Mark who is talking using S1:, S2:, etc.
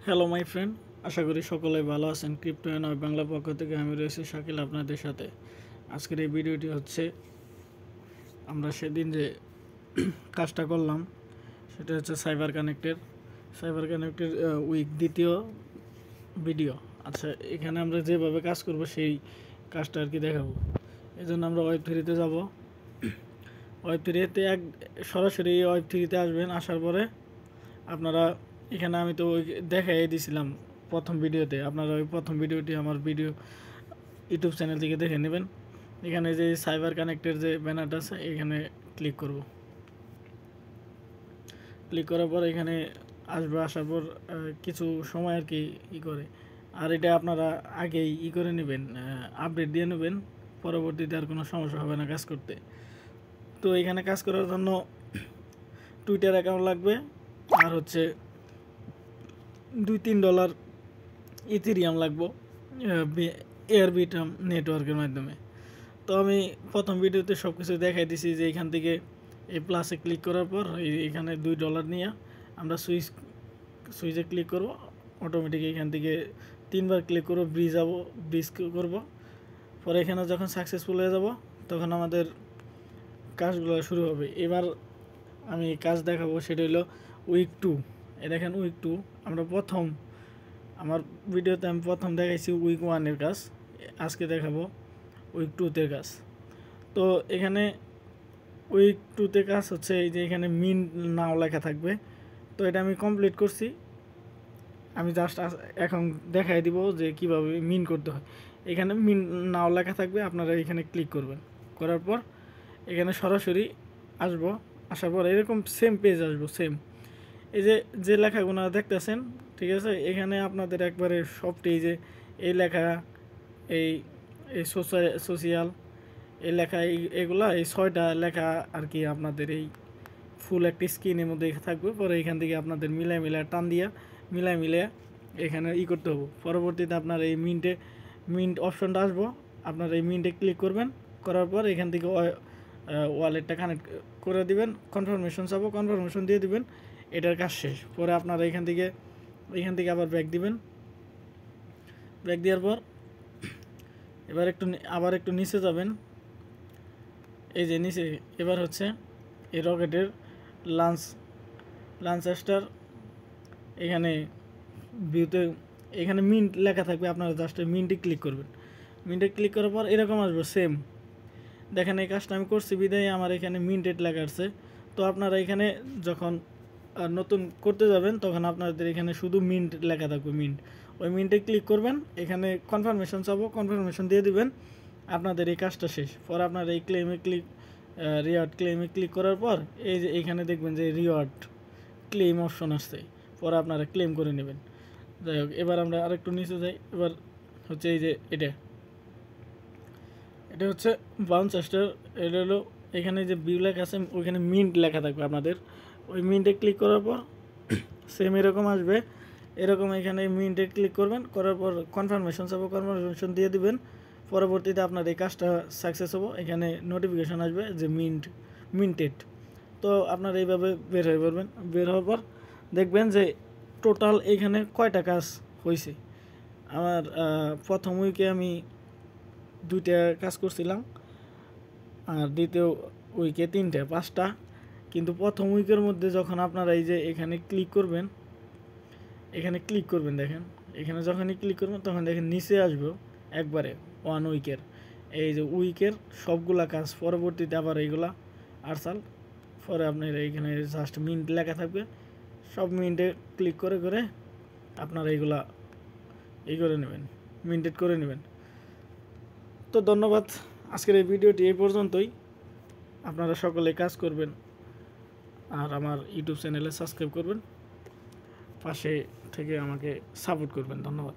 S1: Hello my friend, আশা করি সকলে ভালো আছেন। ক্রিপ্টো নয় বাংলা পক্ষ থেকে আমি রয়েছি শাকিল আপনাদের সাথে। আজকের এই ভিডিওটি হচ্ছে আমরা সেদিন যে কাজটা করলাম সেটা হচ্ছে সাইবার কানেক্টের উইক দ্বিতীয় ভিডিও। আচ্ছা, এখানে আমরা যেভাবে কাজ করব সেই কাজটা আর কি দেখাবো। এই জন্য আমরা ওয়েব3-তে যাব। ওয়েব3-তে সরাসরি ওয়েব3-তে আসবেন। আসার পরে আপনারা এখানে আমি তো ওই দেখাই দিয়েছিলাম প্রথম ভিডিওতে, আপনারা ওই প্রথম ভিডিওটি আমার ইউটিউব চ্যানেল থেকে দেখে নেবেন। এখানে যে সাইবার কানেক্টের যে ব্যানারটা আছে এখানে ক্লিক করব। ক্লিক করার পর এখানে আসার পর কিছু সময় আর কি করে, আর এটা আপনারা আগেই করে নেবেন, আপডেট দিয়ে নেবেন। পরবর্তীতে আর কোনো সমস্যা হবে না কাজ করতে। তো এখানে কাজ করার জন্য টুইটার অ্যাকাউন্ট লাগবে, আর হচ্ছে $2-3 ইথেরিয়াম লাগবে এয়ারবিটাম নেটওয়ার্কের মাধ্যমে। তো আমি প্রথম ভিডিওতে সব কিছু দেখাই দিছি যে এখান থেকে এই প্লাসে ক্লিক করার পর এখানে $2 নিয়ে আমরা সুইচে ক্লিক করব। অটোমেটিক এখান থেকে 3বার ক্লিক করব, ব্রিজ করব। পরে এখানে যখন সাকসেসফুল হয়ে যাব তখন আমাদের কাজগুলো শুরু হবে। এবার আমি কাজ দেখাবো, সেটা হলো উইক 2। দেখেন উইক 2 আমরা আমার ভিডিওতে আমি প্রথম দেখাইছি উইক 1-এর কাজ, আজকে দেখাবো উইক 2-তে কাজ। তো এখানে উইক 2-তে কাজ হচ্ছে এই যে এখানে মিন নাও লেখা থাকবে। তো এটা আমি কমপ্লিট করছি। আমি জাস্ট এখন দেখাই দিব যে কিভাবে মিন করতে হয়। এখানে মিন নাও লেখা থাকবে, আপনারা এখানে ক্লিক করবেন। করার পর এখানে সরাসরি আসার পর এরকম সেম পেজ আসবো। এই যে লেখাগুলো দেখতেছেন, ঠিক আছে। এখানে আপনাদের একবারে সবটি এই লেখা, এই এই সোশিয়াল এই লেখা, এগুলা এই 6টা লেখা আর কি আপনাদের এই ফুল একটি স্ক্রিনের মধ্যে থাকবে। পরে এখান থেকে আপনাদের মিলাই টান দিয়া মিলাই এখানে করতে হবে। পরবর্তীতে আপনার এই মিন্ট অপশনটা আসবো, আপনার এই মিন্টে ক্লিক করবেন। করার পর এখান থেকে ওয়ালেটটা কানেক্ট করে দিবেন। কনফার্মেশন দিয়ে দিবেন। এটার কাজ শেষ। পরে আপনারা এখান থেকে আবার ব্যাক দিবেন। ব্যাক দেওয়ার পর এবার আবার একটু নিচে যাবেন। এই যে নিচে এবার হচ্ছে এই রকেটের লাঞ্চ স্টার, এখানে ভিউতে এখানে মিন্ট লেখা থাকবে। আপনারা জাস্ট মিন্টে ক্লিক করবেন। মিন্টে ক্লিক করার পর এরকম আসবে সেম। দেখেন এই কাজটা আমি করছি বিদায় আমার এখানে মিন্টেড লেখা আছে। তো আপনারা এখানে যখন নতুন করতে যাবেন তখন আপনাদের এখানে শুধু মিন্ট লেখা থাকবে, ওই মিন্টে ক্লিক করবেন। এখানে কনফার্মেশন দিয়ে দিবেন। আপনাদের এই কাজটা শেষ। পরে আপনার এই রিওয়ার্ড ক্লেমে ক্লিক করার পর এই যে এখানে দেখবেন যে রিওয়ার্ড ক্লেম অপশন আসছে। পরে আপনারা ক্লেম করে নেবেন। যাই হোক, এবার আমরা আরেকটু নিচে যাই। এবার হচ্ছে এই যে এটা হচ্ছে বাউন্স স্টার। এটা হলো এখানে যে ভিউ লেখা আছে ওইখানে মিন্ট লেখা থাকবে। আপনাদের ওই মিন্টে ক্লিক করার পর সেম এরকম আসবে। এরকম এখানে মিন্টে ক্লিক করবেন। করার পর কনফার্মেশন দিয়ে দিবেন। পরবর্তীতে আপনার এই কাজটা সাকসেস হবো। এখানে নোটিফিকেশন আসবে যে মিন্টেড। তো আপনার এইভাবে বের হয়ে পড়বেন। বের হওয়ার পর দেখবেন যে টোটাল এখানে কয়টা কাজ হয়েছে। আমার প্রথম উইকে আমি 2টা কাজ করছিলাম, আর দ্বিতীয় উইকে 5টা। কিন্তু প্রথম উইকের মধ্যে যখন আপনারা এই যে এখানে ক্লিক করবেন, দেখেন এখানে যখনই ক্লিক করবেন তখন দেখেন নিচে আসবে একবারে 1 উইকের এই যে উইকের সবগুলা কাজ। পরবর্তীতে আবার এইগুলা আরসাল। পরে আপনার এইখানে জাস্ট মিন্ট লেখা থাকবে। সব মিন্টে ক্লিক করে আপনারা এইগুলা করে নেবেন, মিন্টেড করে নেবেন। তো ধন্যবাদ। আজকের এই ভিডিওটি এই পর্যন্তই। আপনারা সকলে কাজ করবেন আর আমার ইউটিউব চ্যানেলে সাবস্ক্রাইব করবেন, পাশে থেকে আমাকে সাপোর্ট করবেন। ধন্যবাদ।